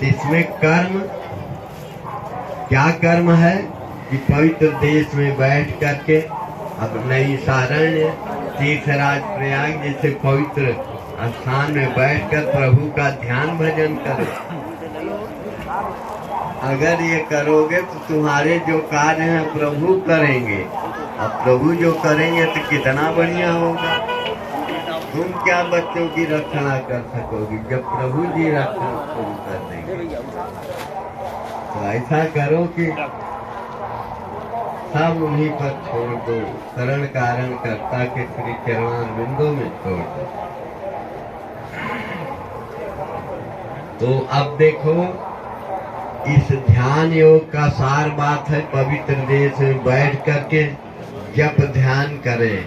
इसमें कर्म क्या कर्म है कि पवित्र देश में बैठ करके अब नई सारण्य तीर्थराज प्रयाग जैसे पवित्र स्थान में बैठकर प्रभु का ध्यान भजन करो। अगर ये करोगे तो तुम्हारे जो कार्य हैं प्रभु करेंगे, और प्रभु जो करेंगे तो कितना बढ़िया होगा। तुम क्या बच्चों की रक्षा कर सकोगी जब प्रभु जी रक्षा शुरू कर देंगे। तो ऐसा करो कि सब उन्हीं पर छोड़ दो, शरण कारण कर्ता के श्री चरणारविंदों में छोड़ दो। तो अब देखो, इस ध्यान योग का सार बात है पवित्र देश में बैठ करके जप ध्यान करें।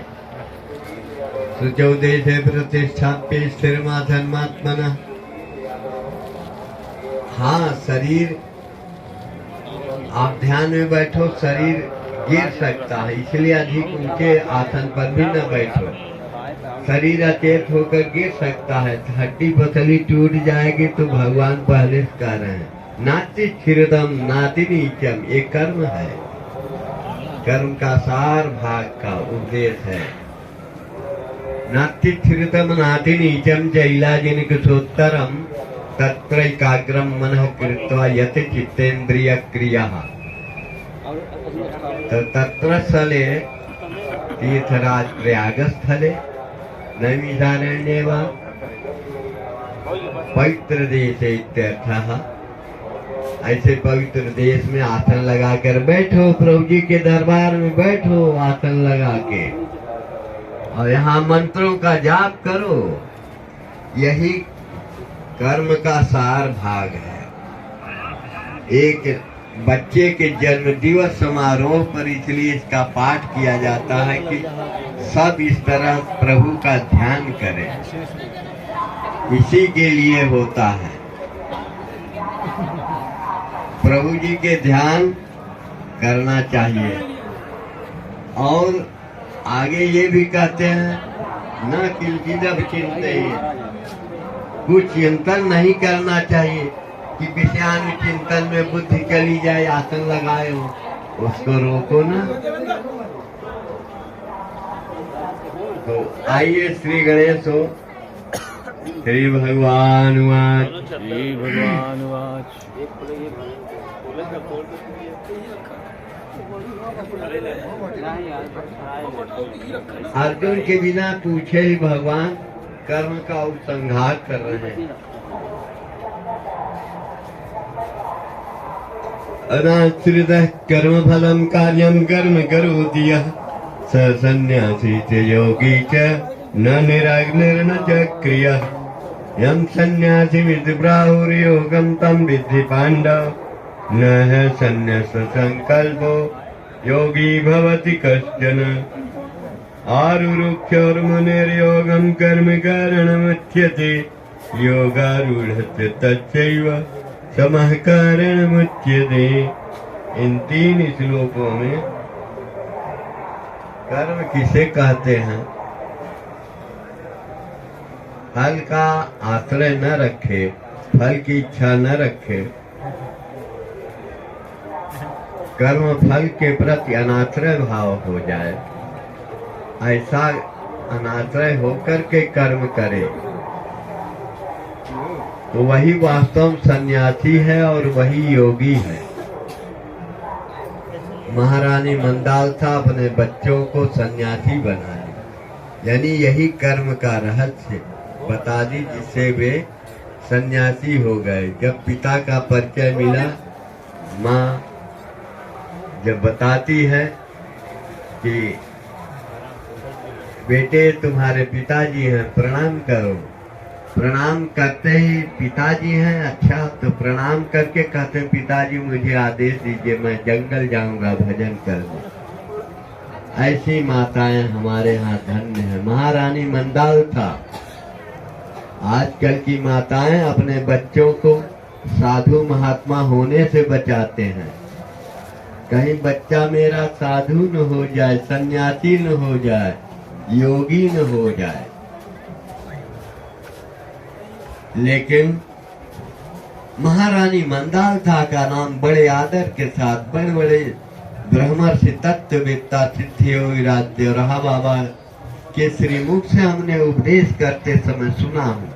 सुचौ देशे प्रतिष्ठाप्य स्थिरमात्मना। हाँ, शरीर आप ध्यान में बैठो, शरीर गिर सकता है, इसलिए अधिक ऊंचे आसन पर भी न बैठो। शरीर अचेत होकर गिर सकता है, हड्डी पसली टूट जाएगी तो भगवान पहले से कह रहे हैं नाति छिरदम नाति नीचम। ये कर्म है, कर्म का सार भाग का उपदेश है। नाति छिरदम नाति नीचम जैला जिनकुशोत्तरम तत्र एकाग्रम मनः कृत्वा यत् चित्तेन्द्रिय क्रिया। तो तत्र स्थले तीर्थराज प्रयाग स्थले नैमिषारण्ये वा पवित्र देशे इत्यर्थः। ऐसे पवित्र देश में आसन लगाकर बैठो, प्रभु जी के दरबार में बैठो आसन लगा के, और यहाँ मंत्रों का जाप करो। यही कर्म का सार भाग है। एक बच्चे के जन्म दिवस समारोह पर इसलिए इसका पाठ किया जाता है कि सब इस तरह प्रभु का ध्यान करें, इसी के लिए होता है। प्रभु जी के ध्यान करना चाहिए। और आगे ये भी कहते हैं न किंचिदपि चिंतयेत्, कुछ चिंतन नहीं करना चाहिए कि विषयानु चिंतन में बुद्धि चली जाए, आसन लगाए हो उसको रोको ना। तो आइए श्री गणेश हो। श्री भगवान वाच, श्री भगवान वाच। अर्जुन के बिना पूछे ही भगवान कर्म का उपसंहार कर रहे हैं। अनाश्रित कर्म फलम कार्यम कर्म करोति यः स सन्यासी च योगी च न निराग्निर्न च क्रियः। यं सन्यासीमिति प्राहुर्योगं तं विद्धि पाण्डव न सन्न्यास संकल्पो योगी भवति कश्चन। आरुरुक्षोर्मुनिर्योगं कर्म कारणमुच्यते योगारूढस्य तच्चैव समः कारणमुच्यते। इन 3 श्लोकों में कर्म किसे कहते हैं? फल का आश्रय न रखे, फल की इच्छा न रखे, कर्म फल के प्रति अनाश्रय भाव हो जाए, ऐसा अनाश्रय होकर के कर्म करे तो वही वास्तव सन्यासी है और वही योगी है। महारानी मंदालसा अपने बच्चों को सन्यासी बना दी, यानी यही कर्म का रहस्य बता दी जिससे वे सन्यासी हो गए। जब पिता का परिचय मिला, माँ जब बताती है कि बेटे तुम्हारे पिताजी हैं, प्रणाम करो। प्रणाम करते ही पिताजी हैं, अच्छा, तो प्रणाम करके कहते हैं पिताजी मुझे आदेश दीजिए, मैं जंगल जाऊंगा भजन करने। ऐसी माताएं हमारे यहाँ धन्य है। महारानी मंदालसा। आजकल की माताएं अपने बच्चों को साधु महात्मा होने से बचाते हैं। कहीं बच्चा मेरा साधु न हो जाए, सन्यासी न हो जाए, योगी न हो जाए। लेकिन महारानी मंदालथा का नाम बड़े आदर के साथ बड़े बड़े ब्रह्मर्षि तत्ववेत्ता सिद्धि योगी राज्य रहा बाबा के श्रीमुख से हमने उपदेश करते समय सुना हूँ।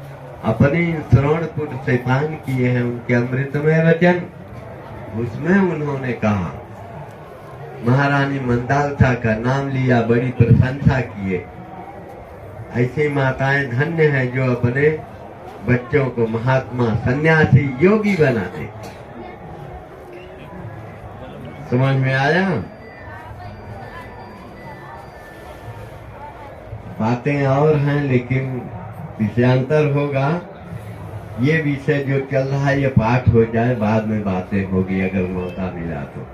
अपने श्रवणपुर से पान किए हैं उनके अमृतमय वचन। उसमें उन्होंने कहा, महारानी मंदालथा का नाम लिया, बड़ी प्रशंसा किए। ऐसी माताएं धन्य है जो अपने बच्चों को महात्मा सन्यासी योगी बनाते। समझ में आया? बातें और हैं लेकिन विषयांतर होगा। ये विषय जो चल रहा है ये पाठ हो जाए, बाद में बातें होगी अगर मौका मिला तो।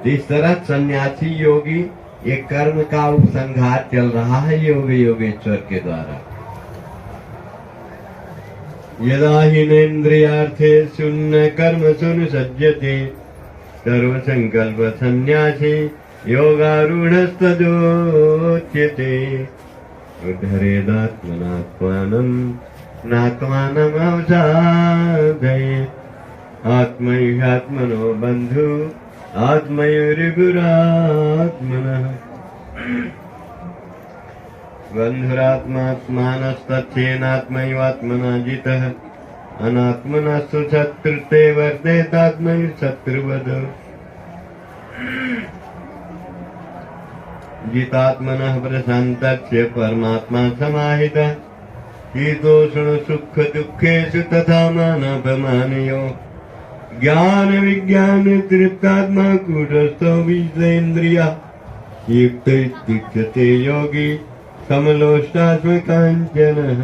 इस तरह सन्यासी योगी एक कर्म का उपसंहार चल रहा है योग योगेश्वर के द्वारा। यदा हिनेन्द्रियार्थे शून्य कर्म सुन सज्जते सर्व संकल्प सन्यासी योगारूढ़स्तदोच्यते उद्धरेदात्मनात्मानं नात्मानं अवसादये आत्मैहात्मनो बन्धु आत्मैरिगुरात्मनः बन्धुरात्मात्मानस्तथ्येनात्मैवात्मना जितः अनात्मनस्तु शत्रुते वर्तेतात्मैः शत्रुवद जितात्मनः प्रशान्तस्य परमात्मा समाहितः शीतोष्ण सुख दुःखेषु तथा मानापमानयो ज्ञान विज्ञान तृप्तात्मा कूटस्थो विषेन्द्रियः युक्त इत्युच्यते योगी समलोष्टात्मकाञ्चनः।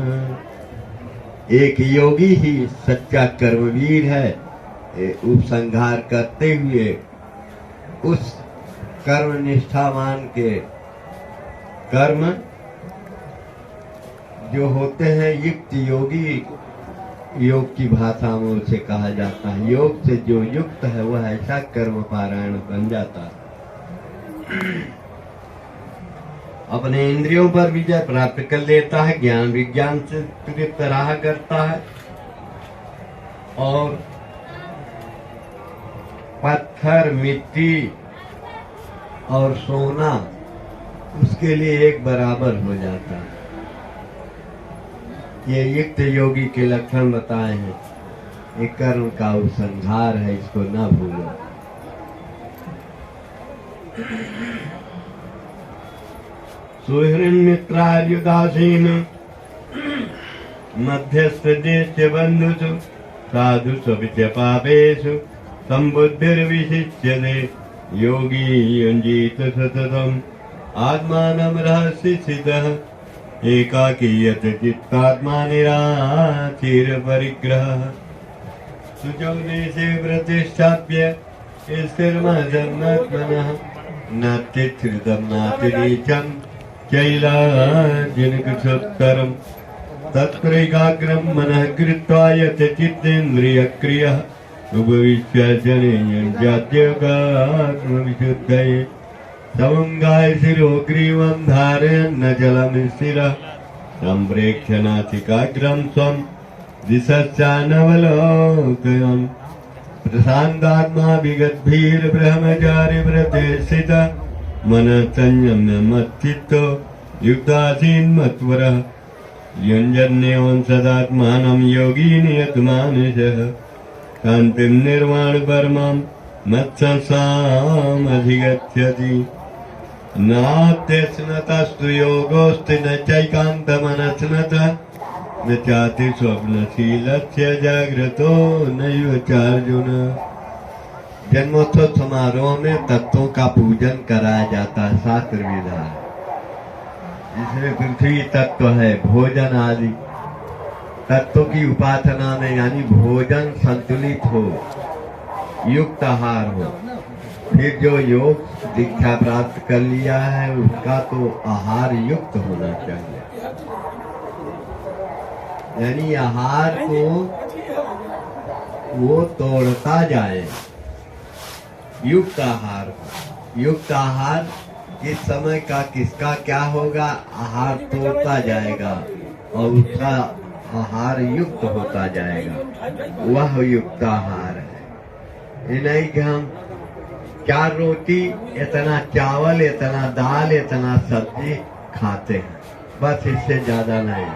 एक योगी ही सच्चा कर्मवीर है। उपसंहार करते हुए उस कर्म निष्ठावान के कर्म जो होते हैं युक्त योगी, योग की भाषा में उसे कहा जाता है। योग से जो युक्त है वह ऐसा कर्म पारायण बन जाता है। अपने इंद्रियों पर विजय प्राप्त कर लेता है, ज्ञान विज्ञान से तृप्त रहा करता है और पत्थर मिट्टी और सोना उसके लिए एक बराबर हो जाता है। ये युक्त योगी के लक्षण बताए हैं। ये कर्म का उपसंहार है, इसको ना भूलो। सुहृन्मित्रार्युदासीन मध्यस्थ ज्येष्ठ बंधुषु साधुषु च पापेषु संबुद्धिर्विशिष्यते योगी युञ्जीत सततम् आत्मानं रहस्यसिद्धः एकाकीयत चित्तात्मा निराशीर परिग्रहः शुचौ देशे प्रतिष्ठाप्य स्थिरमजन्नात्मनः नात्युच्छ्रितं नातिनीचं चैलाजिनकुशोत्तरम् तत्रैकाग्रं मनः कृत्वा यत् चित्तेन्द्रियक्रियः उपविश्य जनेयञ्जाद्योगात्मविशुद्धये समङ्गाय शिरोग्रीवं धारयन्न जलं स्थिरः सम्प्रेक्ष्य नासिकाग्रं स्वं दिशश्चानवलोकयन् प्रशान्तात्मा विगतभीर्ब्रह्मचारिव्रते स्थितः मनः संयम्य मच्चित्तो युक्तासीन्मत्वरः युञ्जन्नेवं सदात्मानं योगी नियतमानसः शान्तिं निर्वाण परमां मत्संसामधिगच्छति नात्यस्नतस्तु योगोऽस्ति न चैकान्तमनस्नतः न चाति स्वप्नशीलस्य जाग्रतो नैव चार्जुन। जन्मोत्सव समारोह में तत्वों का पूजन कराया जाता है, शास्त्र विधान। इसमें पृथ्वी तत्व है, भोजन आदि तत्व की उपासना में, यानी भोजन संतुलित हो, युक्त आहार हो। फिर जो योग दीक्षा प्राप्त कर लिया है उसका तो आहार युक्त होना चाहिए, यानी आहार को वो तोड़ता जाए। युक्त आहार, युक्त आहार किस समय का किसका क्या होगा, आहार तोड़ता जाएगा और उसका आहार युक्त होता जाएगा। वह युक्त आहार है। ये नहीं कि हम 4 रोटी, इतना चावल, इतना दाल, इतना सब्जी खाते हैं, बस इससे ज्यादा नहीं।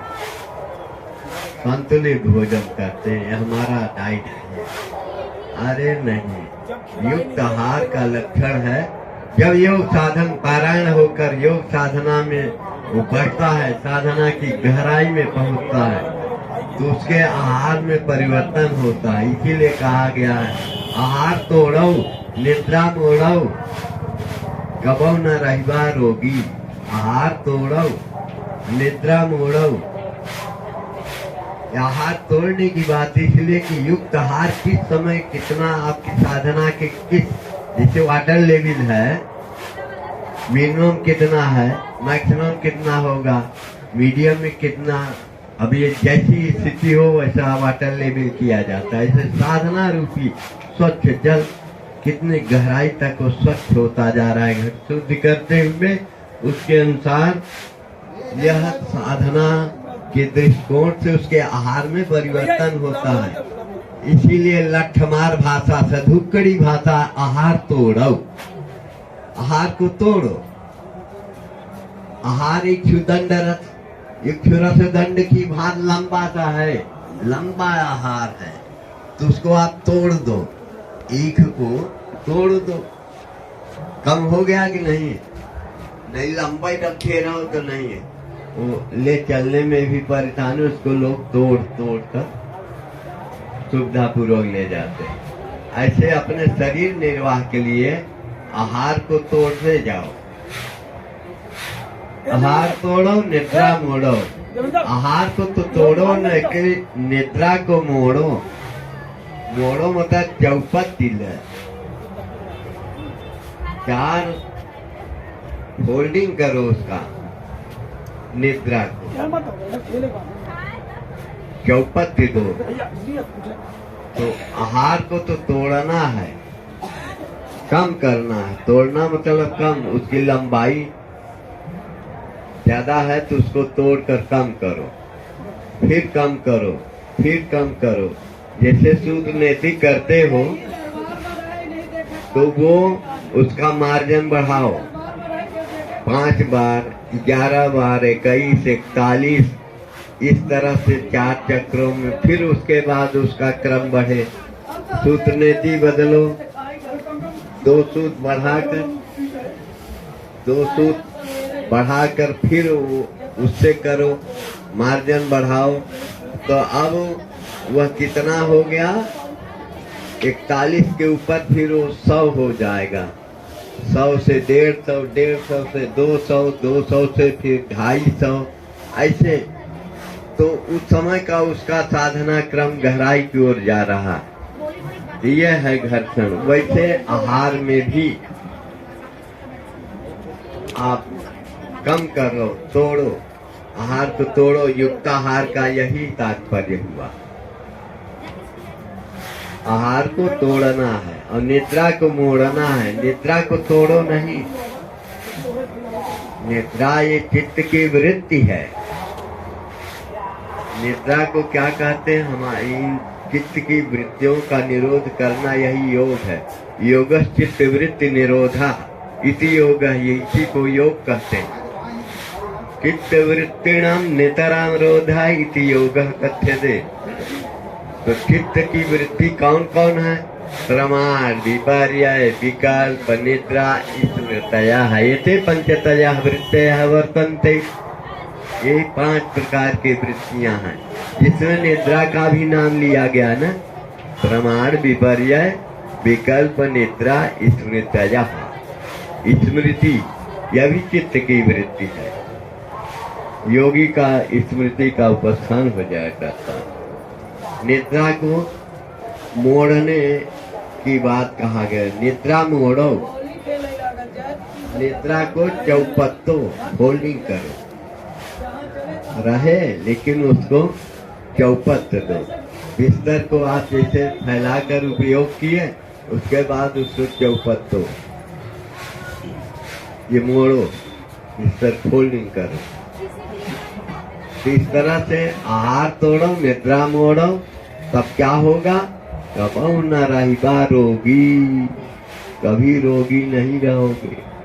संतुलित भोजन करते हैं, हमारा डाइट है। अरे नहीं, युक्त आहार का लक्षण है जब योग साधन पारायण होकर योग साधना में वो बढ़ता है, साधना की गहराई में पहुंचता है, तो उसके आहार में परिवर्तन होता है। इसीलिए कहा गया है आहार तोड़ो निद्रा मोड़ो कबो न रहिबा रोगी। आहार तोड़ो निद्रा मोड़ो। आहार तोड़ने की बात इसलिए कि युक्त आहार किस समय कितना आपकी साधना के किस, जैसे वाटर लेवल है, मिनिमम कितना है, मैक्सिमम कितना होगा, मीडियम में कितना, अब ये जैसी स्थिति हो वैसा वाटर लेवल किया जाता है। ऐसे साधना रूपी स्वच्छ जल कितनी गहराई तक वो स्वच्छ होता जा रहा है, शुद्ध करते हुए उसके अनुसार यह साधना के दृष्टिकोण से उसके आहार में परिवर्तन होता है। इसीलिए लठमार भाषा, सधुकड़ी भाषा, आहार तोड़ो, आहार को तोड़ो। आहार एक दंड रथ, एक रथ दंड की भात लंबा सा है, लंबा आहार है, तो उसको आप तोड़ दो, ईख को तोड़ दो। कम हो गया कि नहीं? नहीं, लंबा ही रखे रहो तो नहीं है, वो ले चलने में भी परेशानी, उसको लोग तोड़ तोड़ कर सुविधा पूर्वक ले जाते हैं। ऐसे अपने शरीर निर्वाह के लिए आहार को तोड़ते जाओ। आहार तोड़ो निद्रा मोड़ो। आहार को तो तोड़ो न कि निद्रा को मोड़ो। मोड़ो मतलब चौपट दिल है, 4 होल्डिंग करो उसका, निद्रा को चौपट दो। तो आहार को तो तोड़ना है, कम करना है। तोड़ना मतलब कम, उसकी लंबाई ज्यादा है तो उसको तोड़कर कम करो, फिर कम करो, फिर कम करो। जैसे सूत्र नेति करते हो तो वो उसका मार्जिन बढ़ाओ, 5 बार, 11 बार, 21, 41, इस तरह से 4 चक्रों में, फिर उसके बाद उसका क्रम बढ़े। सूत्र नेति बदलो, 2 सूत्र बढ़ाकर, 2 सूत्र बढ़ाकर फिर उससे करो, मार्जिन बढ़ाओ। तो अब वह कितना हो गया? 41 के ऊपर फिर वो 100 हो जाएगा, 100 से 150, 150 से 200, 200 से फिर 250, ऐसे। तो उस समय का उसका साधना क्रम गहराई की ओर जा रहा है। यह है घर्षण। वैसे आहार में भी आप कम करो, तोड़ो, आहार को तोड़ो। युक्त आहार का यही तात्पर्य हुआ, आहार को तोड़ना है और निद्रा को मोड़ना है। निद्रा को तोड़ो नहीं। निद्रा ये चित्त की वृत्ति है। निद्रा को क्या कहते हैं? हमारी चित्त की वृत्तियों का निरोध करना, यही योग है। योगः चित्त वृत्ति निरोधा इति योग, इसी को योग कहते हैं। चित्त वृत्तिणाम नितराम रोधा इति योगः कथ्यते। तो चित्त की वृत्ति कौन कौन है? प्रमाद, विपर्यय, विकल्प, निद्रा, स्मृतयः। एते पंचतयः वृत्तयः वर्तन्ते। ये 5 प्रकार की वृत्तियां हैं, जिसमें निद्रा का भी नाम लिया गया ना। प्रमाण, विपर्यय, विकल्प, निद्रा, स्मृतयः। स्मृति यह भी चित्त की वृत्ति है। योगी का स्मृति का उपस्थान हो जाया करता है। निद्रा को मोड़ने की बात कहा गया। निद्रा मोड़ो, निद्रा को चौपत्तो, होल्डिंग करो, रहे लेकिन उसको चौपट दो। बिस्तर को आप जैसे फैलाकर उपयोग किए, उसके बाद उसको चौपट दो। ये मोड़ो, बिस्तर फोल्डिंग करो। तो इस तरह से आहार तोड़ो, निद्रा मोड़ो, तब क्या होगा? कबहू न रहिबा रोगी, कभी रोगी नहीं रहोगे।